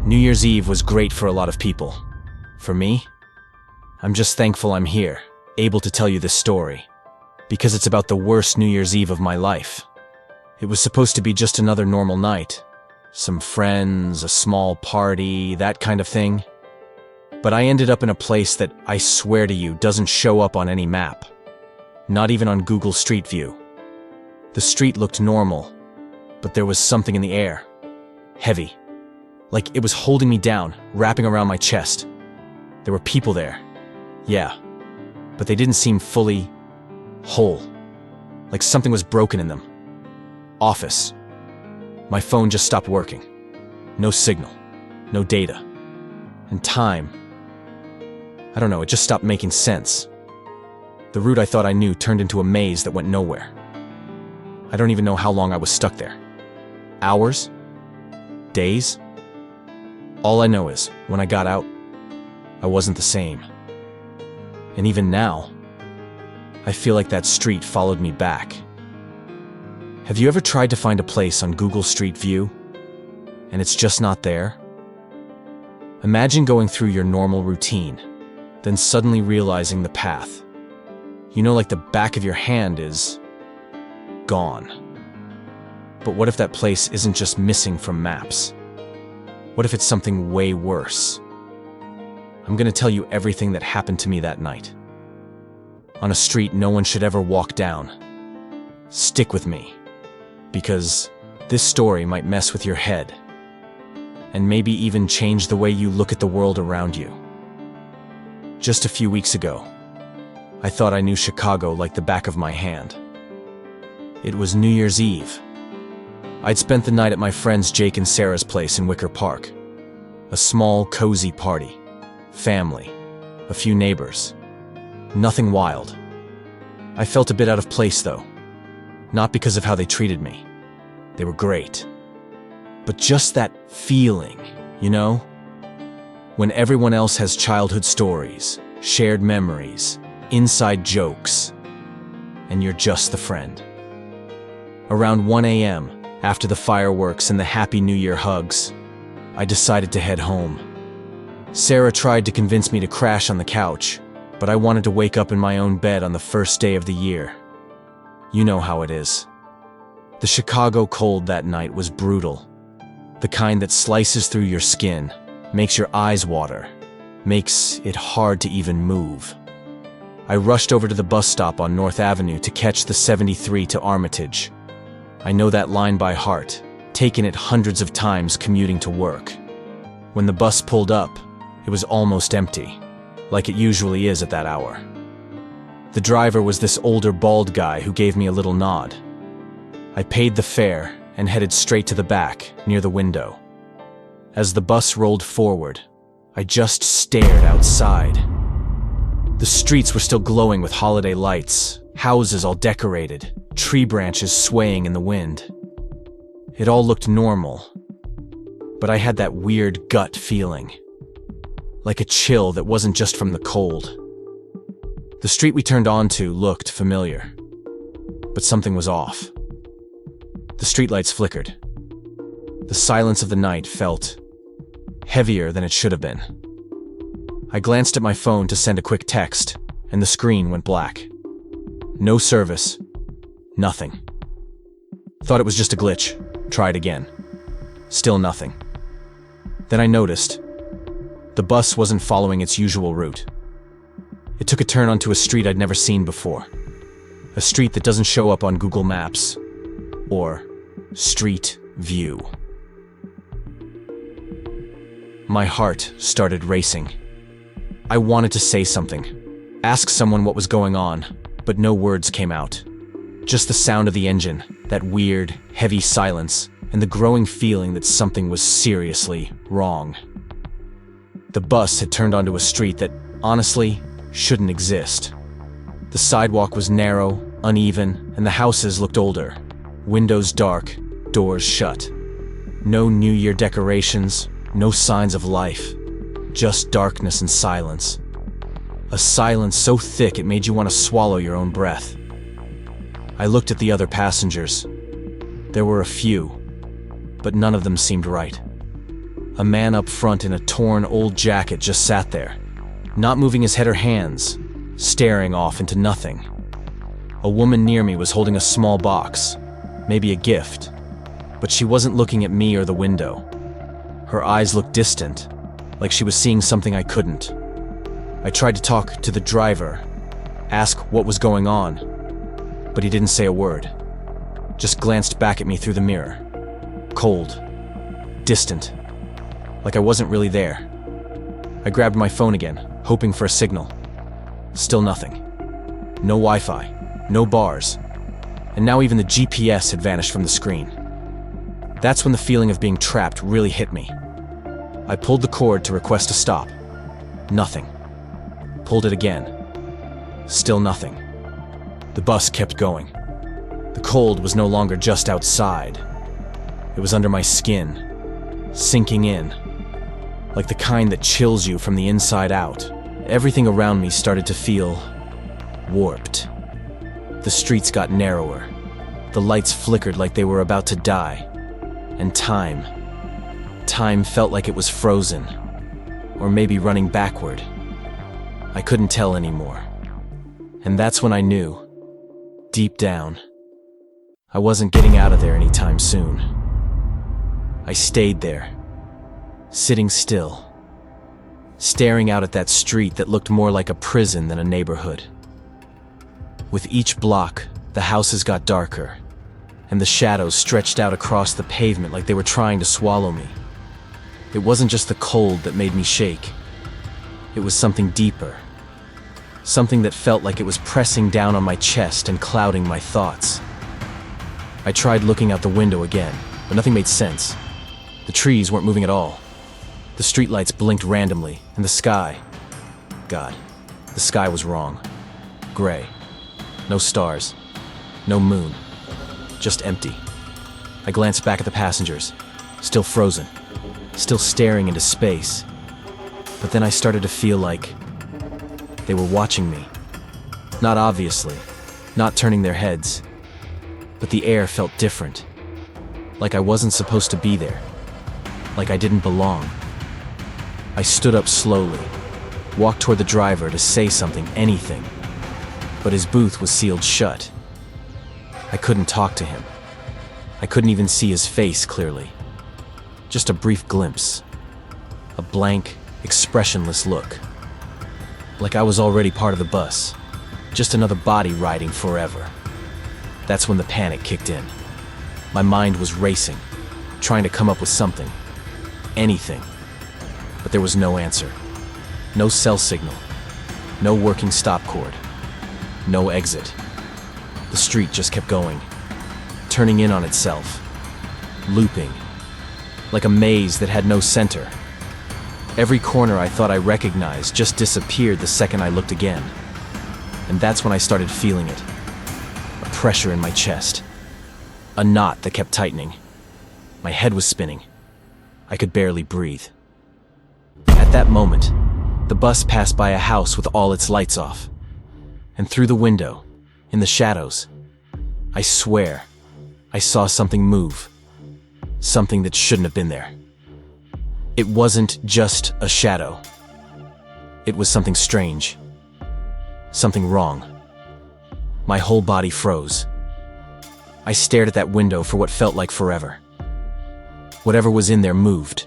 New Year's Eve was great for a lot of people. For me, I'm just thankful I'm here, able to tell you this story, because it's about the worst New Year's Eve of my life. It was supposed to be just another normal night. Some friends, a small party, that kind of thing. But I ended up in a place that, I swear to you, doesn't show up on any map. Not even on Google Street View. The street looked normal, but there was something in the air. Heavy. Like it was holding me down, wrapping around my chest. There were people there. Yeah. But they didn't seem fully whole. Like something was broken in them. Office. My phone just stopped working. No signal. No data. And time. I don't know, it just stopped making sense. The route I thought I knew turned into a maze that went nowhere. I don't even know how long I was stuck there. Hours? Days? All I know is, when I got out, I wasn't the same. And even now, I feel like that street followed me back. Have you ever tried to find a place on Google Street View, and it's just not there? Imagine going through your normal routine, then suddenly realizing the path. You know, like the back of your hand is gone. But what if that place isn't just missing from maps? What if it's something way worse? I'm gonna tell you everything that happened to me that night. On a street no one should ever walk down. Stick with me, because this story might mess with your head, and maybe even change the way you look at the world around you. Just a few weeks ago, I thought I knew Chicago like the back of my hand. It was New Year's Eve. I'd spent the night at my friends Jake and Sarah's place in Wicker Park. A small, cozy party. Family. A few neighbors. Nothing wild. I felt a bit out of place, though. Not because of how they treated me. They were great. But just that feeling, you know? When everyone else has childhood stories, shared memories, inside jokes, and you're just the friend. Around 1 a.m., after the fireworks and the Happy New Year hugs, I decided to head home. Sarah tried to convince me to crash on the couch, but I wanted to wake up in my own bed on the first day of the year. You know how it is. The Chicago cold that night was brutal. The kind that slices through your skin, makes your eyes water, makes it hard to even move. I rushed over to the bus stop on North Avenue to catch the 73 to Armitage. I know that line by heart, taken it hundreds of times commuting to work. When the bus pulled up, it was almost empty, like it usually is at that hour. The driver was this older bald guy who gave me a little nod. I paid the fare and headed straight to the back, near the window. As the bus rolled forward, I just stared outside. The streets were still glowing with holiday lights, houses all decorated, tree branches swaying in the wind. It all looked normal, but I had that weird gut feeling. Like a chill that wasn't just from the cold. The street we turned onto looked familiar, but something was off. The streetlights flickered. The silence of the night felt heavier than it should have been. I glanced at my phone to send a quick text, and the screen went black. No service. Nothing. Thought it was just a glitch. Tried again. Still nothing. Then I noticed the bus wasn't following its usual route. It took a turn onto a street I'd never seen before. A street that doesn't show up on Google Maps. Or Street View. My heart started racing. I wanted to say something, ask someone what was going on, but no words came out. Just the sound of the engine, that weird, heavy silence, and the growing feeling that something was seriously wrong. The bus had turned onto a street that, honestly, shouldn't exist. The sidewalk was narrow, uneven, and the houses looked older. Windows dark, doors shut. No New Year decorations, no signs of life. Just darkness and silence. A silence so thick it made you want to swallow your own breath. I looked at the other passengers. There were a few, but none of them seemed right. A man up front in a torn old jacket just sat there, not moving his head or hands, staring off into nothing. A woman near me was holding a small box, maybe a gift, but she wasn't looking at me or the window. Her eyes looked distant, like she was seeing something I couldn't. I tried to talk to the driver, ask what was going on, but he didn't say a word, just glanced back at me through the mirror. Cold, distant, like I wasn't really there. I grabbed my phone again, hoping for a signal. Still nothing. No Wi-Fi, no bars, and now even the GPS had vanished from the screen. That's when the feeling of being trapped really hit me. I pulled the cord to request a stop. Nothing. Pulled it again. Still nothing. The bus kept going. The cold was no longer just outside. It was under my skin, sinking in, like the kind that chills you from the inside out. Everything around me started to feel warped. The streets got narrower. The lights flickered like they were about to die. And time felt like it was frozen, or maybe running backward. I couldn't tell anymore. And that's when I knew, deep down, I wasn't getting out of there anytime soon. I stayed there, sitting still, staring out at that street that looked more like a prison than a neighborhood. With each block, the houses got darker, and the shadows stretched out across the pavement like they were trying to swallow me. It wasn't just the cold that made me shake. It was something deeper. Something that felt like it was pressing down on my chest and clouding my thoughts. I tried looking out the window again, but nothing made sense. The trees weren't moving at all. The streetlights blinked randomly, and the sky... God, the sky was wrong. Gray. No stars. No moon. Just empty. I glanced back at the passengers, still frozen, still staring into space. But then I started to feel like they were watching me. Not obviously, not turning their heads, but the air felt different. Like I wasn't supposed to be there. Like I didn't belong. I stood up slowly, walked toward the driver to say something, anything, but his booth was sealed shut. I couldn't talk to him. I couldn't even see his face clearly. Just a brief glimpse. A blank, expressionless look. Like I was already part of the bus. Just another body riding forever. That's when the panic kicked in. My mind was racing, trying to come up with something. Anything. But there was no answer. No cell signal. No working stop cord. No exit. The street just kept going, turning in on itself, looping, like a maze that had no center. Every corner I thought I recognized just disappeared the second I looked again. And that's when I started feeling it. A pressure in my chest. A knot that kept tightening. My head was spinning. I could barely breathe. At that moment, the bus passed by a house with all its lights off. And through the window, in the shadows, I swear, I saw something move. Something that shouldn't have been there. It wasn't just a shadow. It was something strange. Something wrong. My whole body froze. I stared at that window for what felt like forever. Whatever was in there moved.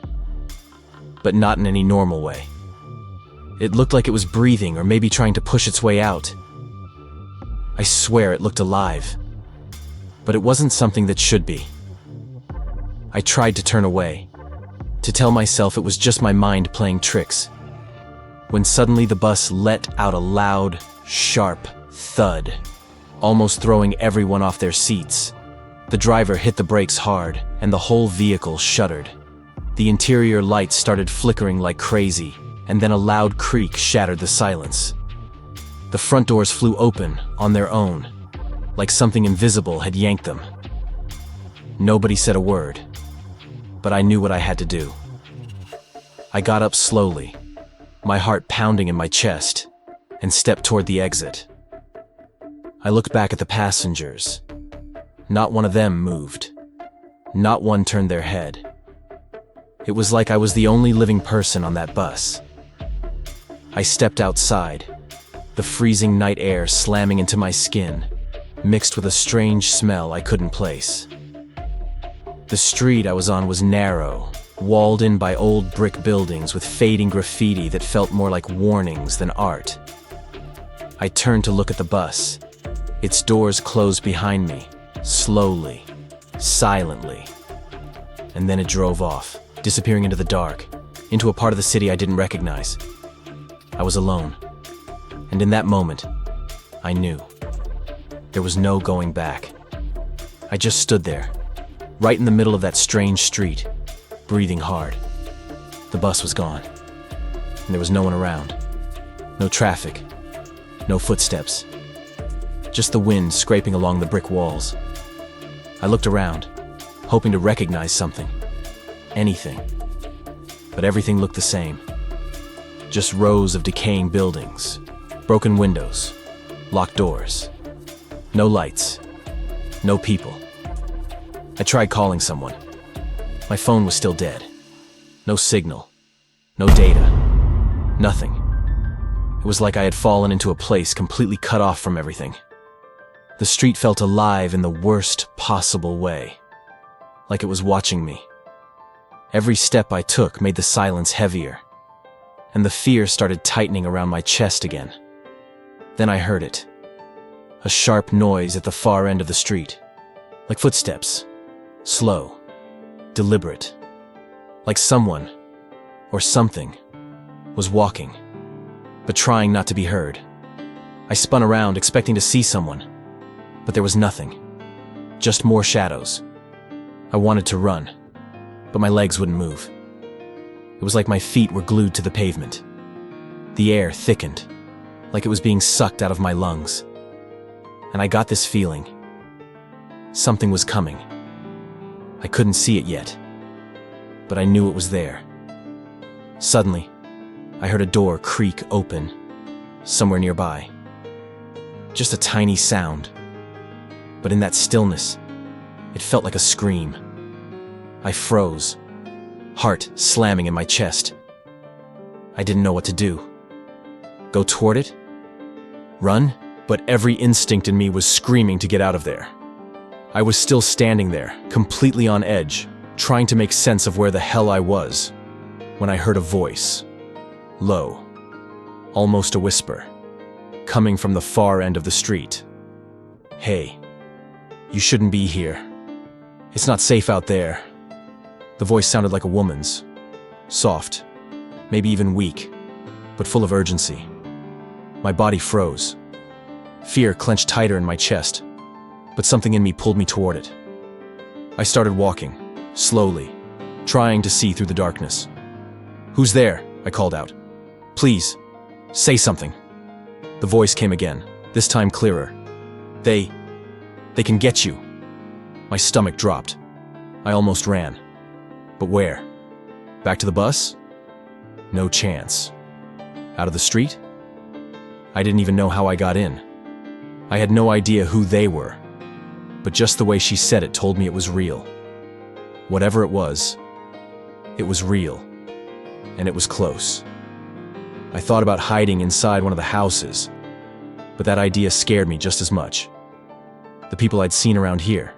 But not in any normal way. It looked like it was breathing or maybe trying to push its way out. I swear it looked alive. But it wasn't something that should be. I tried to turn away, to tell myself it was just my mind playing tricks, when suddenly the bus let out a loud, sharp thud, almost throwing everyone off their seats. The driver hit the brakes hard, and the whole vehicle shuddered. The interior lights started flickering like crazy, and then a loud creak shattered the silence. The front doors flew open on their own, like something invisible had yanked them. Nobody said a word, but I knew what I had to do. I got up slowly, my heart pounding in my chest, and stepped toward the exit. I looked back at the passengers. Not one of them moved. Not one turned their head. It was like I was the only living person on that bus. I stepped outside, the freezing night air slamming into my skin, mixed with a strange smell I couldn't place. The street I was on was narrow, walled in by old brick buildings with fading graffiti that felt more like warnings than art. I turned to look at the bus. Its doors closed behind me, slowly, silently. And then it drove off, disappearing into the dark, into a part of the city I didn't recognize. I was alone. And in that moment, I knew. There was no going back. I just stood there, right in the middle of that strange street, breathing hard. The bus was gone, and there was no one around. No traffic, no footsteps. Just the wind scraping along the brick walls. I looked around, hoping to recognize something. Anything. But everything looked the same. Just rows of decaying buildings, broken windows, locked doors. No lights. No people. I tried calling someone. My phone was still dead. No signal. No data. Nothing. It was like I had fallen into a place completely cut off from everything. The street felt alive in the worst possible way. Like it was watching me. Every step I took made the silence heavier, and the fear started tightening around my chest again. Then I heard it. A sharp noise at the far end of the street. Like footsteps. Slow. Deliberate. Like someone, or something, was walking, but trying not to be heard. I spun around, expecting to see someone, but there was nothing. Just more shadows. I wanted to run, but my legs wouldn't move. It was like my feet were glued to the pavement. The air thickened, like it was being sucked out of my lungs. And I got this feeling. Something was coming. I couldn't see it yet, but I knew it was there. Suddenly, I heard a door creak open, somewhere nearby. Just a tiny sound, but in that stillness, it felt like a scream. I froze, heart slamming in my chest. I didn't know what to do. Go toward it? Run? But every instinct in me was screaming to get out of there. I was still standing there, completely on edge, trying to make sense of where the hell I was, when I heard a voice. Low, almost a whisper, coming from the far end of the street. Hey, you shouldn't be here. It's not safe out there. The voice sounded like a woman's. Soft, maybe even weak, but full of urgency. My body froze. Fear clenched tighter in my chest, but something in me pulled me toward it. I started walking, slowly, trying to see through the darkness. "Who's there?" I called out. "Please, say something." The voice came again, this time clearer. They can get you." My stomach dropped. I almost ran. But where? Back to the bus? No chance. Out of the street? I didn't even know how I got in. I had no idea who they were, but just the way she said it told me it was real. Whatever it was real, and it was close. I thought about hiding inside one of the houses, but that idea scared me just as much. The people I'd seen around here,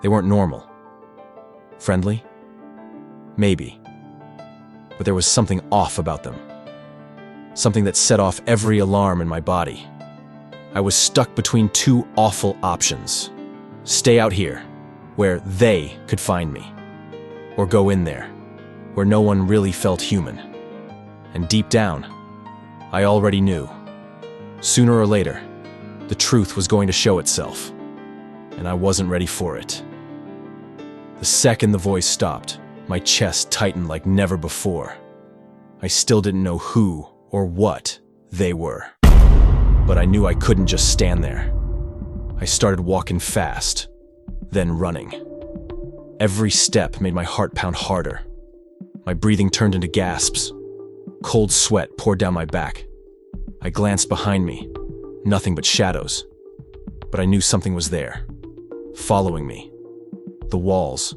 they weren't normal. Friendly? Maybe. But there was something off about them. Something that set off every alarm in my body. I was stuck between two awful options. Stay out here, where they could find me. Or go in there, where no one really felt human. And deep down, I already knew. Sooner or later, the truth was going to show itself. And I wasn't ready for it. The second the voice stopped, my chest tightened like never before. I still didn't know who or what they were. But I knew I couldn't just stand there. I started walking fast, then running. Every step made my heart pound harder. My breathing turned into gasps. Cold sweat poured down my back. I glanced behind me. Nothing but shadows. But I knew something was there, following me. The walls,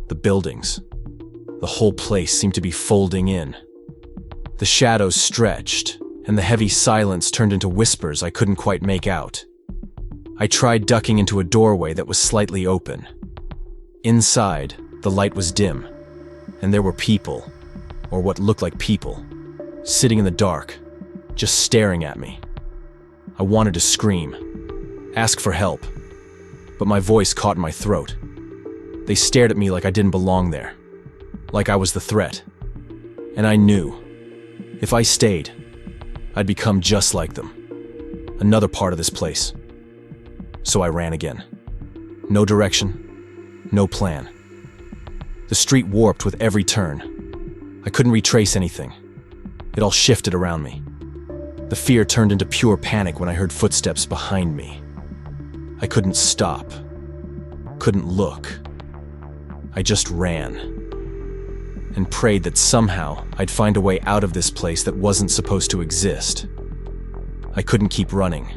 the buildings, The whole place seemed to be folding in. The shadows stretched, and the heavy silence turned into whispers I couldn't quite make out. I tried ducking into a doorway that was slightly open. Inside, the light was dim, and there were people, or what looked like people, sitting in the dark, just staring at me. I wanted to scream, ask for help, but my voice caught in my throat. They stared at me like I didn't belong there, like I was the threat. And I knew, if I stayed, I'd become just like them, another part of this place. So I ran again. No direction, no plan. The street warped with every turn. I couldn't retrace anything. It all shifted around me. The fear turned into pure panic when I heard footsteps behind me. I couldn't stop, couldn't look. I just ran and prayed that somehow I'd find a way out of this place that wasn't supposed to exist. I couldn't keep running.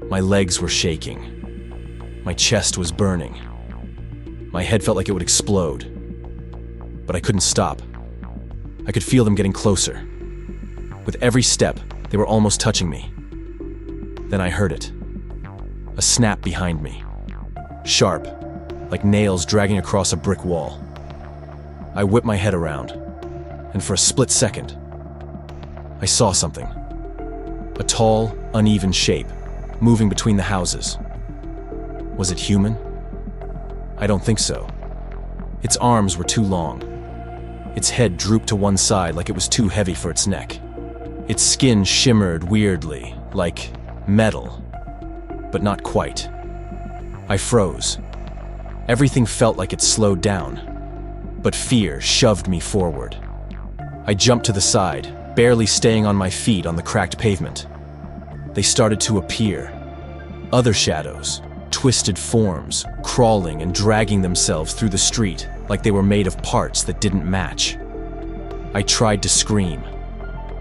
My legs were shaking. My chest was burning. My head felt like it would explode. But I couldn't stop. I could feel them getting closer. With every step, they were almost touching me. Then I heard it. A snap behind me. Sharp, like nails dragging across a brick wall. I whipped my head around, and for a split second, I saw something. A tall, uneven shape, moving between the houses. Was it human? I don't think so. Its arms were too long. Its head drooped to one side like it was too heavy for its neck. Its skin shimmered weirdly, like metal, but not quite. I froze. Everything felt like it slowed down, but fear shoved me forward. I jumped to the side, barely staying on my feet on the cracked pavement. They started to appear. Other shadows, twisted forms, crawling and dragging themselves through the street like they were made of parts that didn't match. I tried to scream.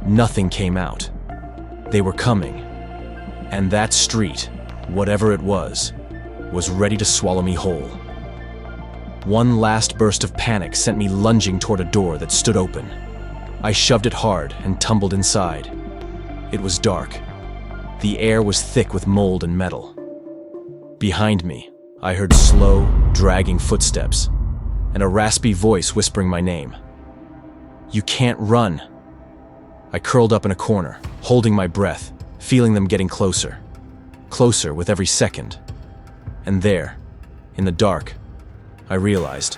Nothing came out. They were coming. And that street, whatever it was ready to swallow me whole. One last burst of panic sent me lunging toward a door that stood open. I shoved it hard and tumbled inside. It was dark. The air was thick with mold and metal. Behind me, I heard slow, dragging footsteps and a raspy voice whispering my name. "You can't run." I curled up in a corner, holding my breath, feeling them getting closer. Closer with every second. And there, in the dark, I realized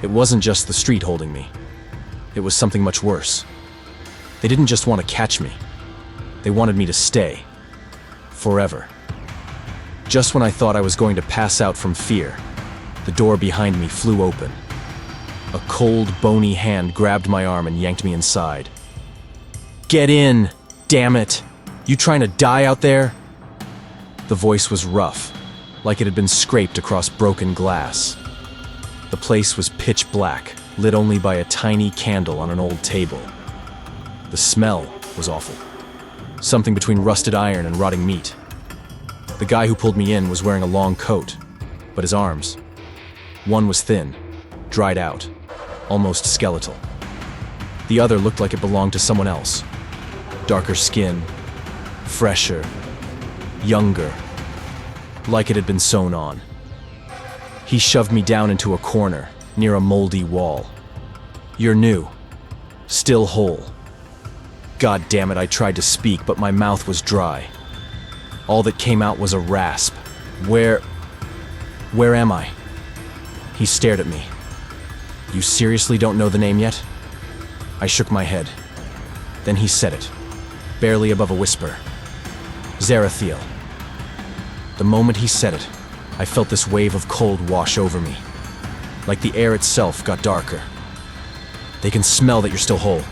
it wasn't just the street holding me. It was something much worse. They didn't just want to catch me. They wanted me to stay. Forever. Just when I thought I was going to pass out from fear, the door behind me flew open. A cold, bony hand grabbed my arm and yanked me inside. "Get in, damn it! You trying to die out there?" The voice was rough, like it had been scraped across broken glass. The place was pitch black, lit only by a tiny candle on an old table. The smell was awful. Something between rusted iron and rotting meat. The guy who pulled me in was wearing a long coat, but his arms, one was thin, dried out, almost skeletal. The other looked like it belonged to someone else. Darker skin, fresher, younger, like it had been sewn on. He shoved me down into a corner, near a moldy wall. "You're new. Still whole." God damn it, I tried to speak, but my mouth was dry. All that came out was a rasp. Where am I?" He stared at me. "You seriously don't know the name yet?" I shook my head. Then he said it, barely above a whisper. "Zarathiel." The moment he said it, I felt this wave of cold wash over me. Like the air itself got darker. "They can smell that you're still whole,"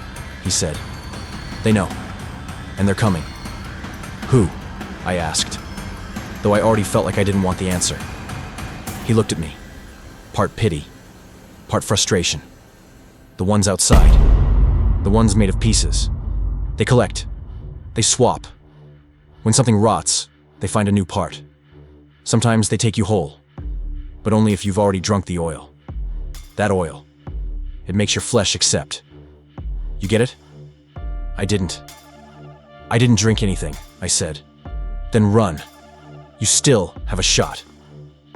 he said. "They know. And they're coming." "Who?" I asked, though I already felt like I didn't want the answer. He looked at me. Part pity, part frustration. "The ones outside. The ones made of pieces. They collect. They swap. When something rots, they find a new part. Sometimes they take you whole, but only if you've already drunk the oil. That oil. It makes your flesh accept. You get it? I didn't. I didn't drink anything, I said. Then run. You still have a shot.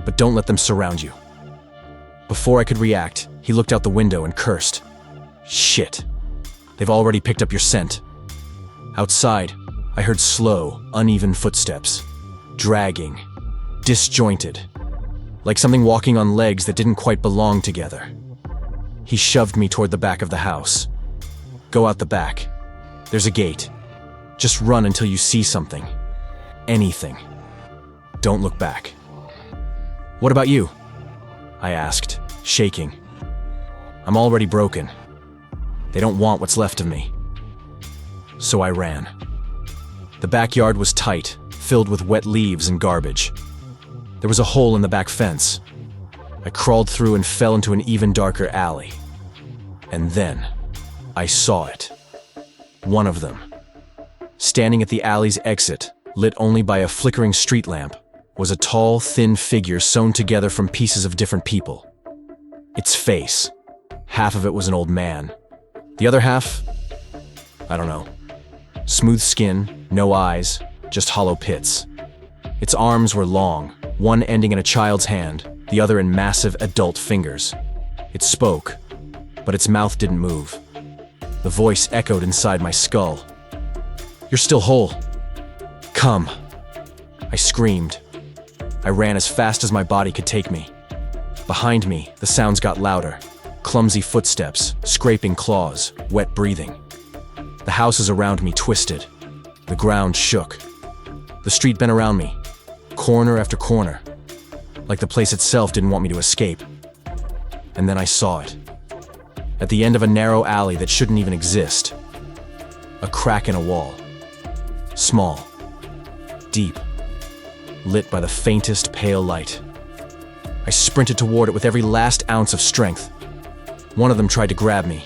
But don't let them surround you. Before I could react, he looked out the window and cursed. Shit. They've already picked up your scent. Outside, I heard slow, uneven footsteps. Dragging. Disjointed. Like something walking on legs that didn't quite belong together. He shoved me toward the back of the house. Go out the back. There's a gate. Just run until you see something. Anything. Don't look back. What about you? I asked, shaking. I'm already broken. They don't want what's left of me. So I ran. The backyard was tight, filled with wet leaves and garbage. There was a hole in the back fence. I crawled through and fell into an even darker alley. And then, I saw it. One of them. Standing at the alley's exit, lit only by a flickering street lamp, was a tall, thin figure sewn together from pieces of different people. Its face. Half of it was an old man. The other half? I don't know. Smooth skin, no eyes, just hollow pits. Its arms were long, one ending in a child's hand, the other in massive adult fingers. It spoke, but its mouth didn't move. The voice echoed inside my skull. You're still whole. Come. I screamed. I ran as fast as my body could take me. Behind me, the sounds got louder. Clumsy footsteps, scraping claws, wet breathing. The houses around me twisted. The ground shook. The street bent around me, corner after corner, like the place itself didn't want me to escape. And then I saw it. At the end of a narrow alley that shouldn't even exist. A crack in a wall. Small. Deep. Lit by the faintest pale light. I sprinted toward it with every last ounce of strength. One of them tried to grab me.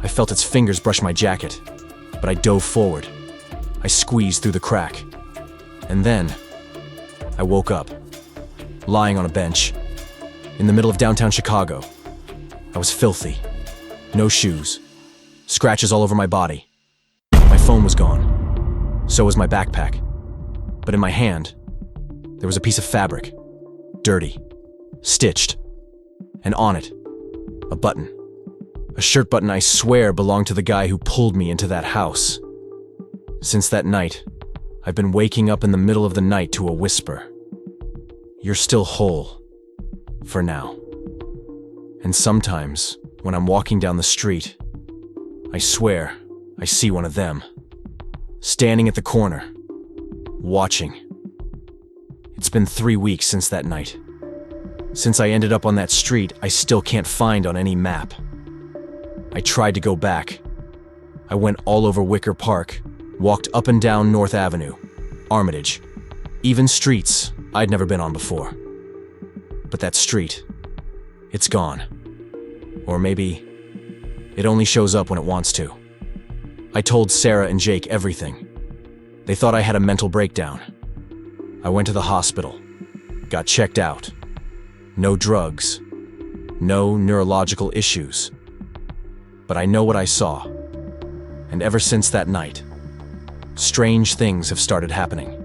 I felt its fingers brush my jacket, but I dove forward. I squeezed through the crack. And then, I woke up, lying on a bench, in the middle of downtown Chicago. I was filthy. No shoes. Scratches all over my body. My phone was gone. So was my backpack. But in my hand, there was a piece of fabric. Dirty. Stitched. And on it, a button. A shirt button I swear belonged to the guy who pulled me into that house. Since that night, I've been waking up in the middle of the night to a whisper. You're still whole. For now. And sometimes, when I'm walking down the street, I swear I see one of them. Standing at the corner. Watching. It's been 3 weeks since that night. Since I ended up on that street, I still can't find on any map. I tried to go back. I went all over Wicker Park, walked up and down North Avenue, Armitage, even streets I'd never been on before. But that street, it's gone. Or maybe it only shows up when it wants to. I told Sarah and Jake everything. They thought I had a mental breakdown. I went to the hospital, got checked out. No drugs, no neurological issues. But I know what I saw. And ever since that night, strange things have started happening.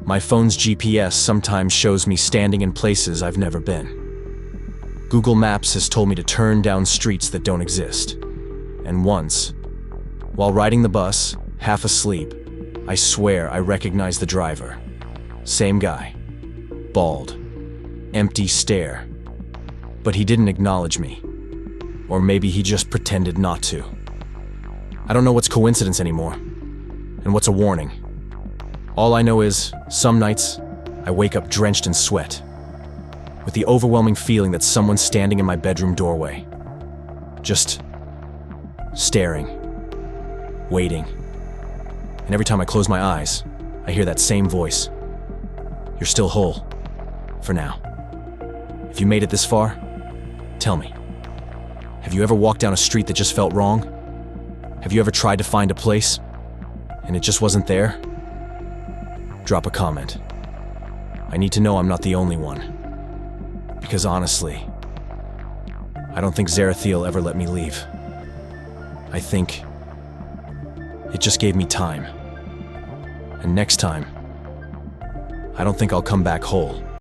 My phone's GPS sometimes shows me standing in places I've never been. Google Maps has told me to turn down streets that don't exist. And once, while riding the bus, half asleep, I swear I recognized the driver. Same guy. Bald. Empty stare. But he didn't acknowledge me. Or maybe he just pretended not to. I don't know what's coincidence anymore, and what's a warning. All I know is, some nights, I wake up drenched in sweat, with the overwhelming feeling that someone's standing in my bedroom doorway. Just staring, waiting. And every time I close my eyes, I hear that same voice. You're still whole. For now. If you made it this far, tell me. Have you ever walked down a street that just felt wrong? Have you ever tried to find a place, and it just wasn't there? Drop a comment. I need to know I'm not the only one. Because honestly, I don't think Zarathiel ever let me leave. I think it just gave me time. And next time, I don't think I'll come back whole.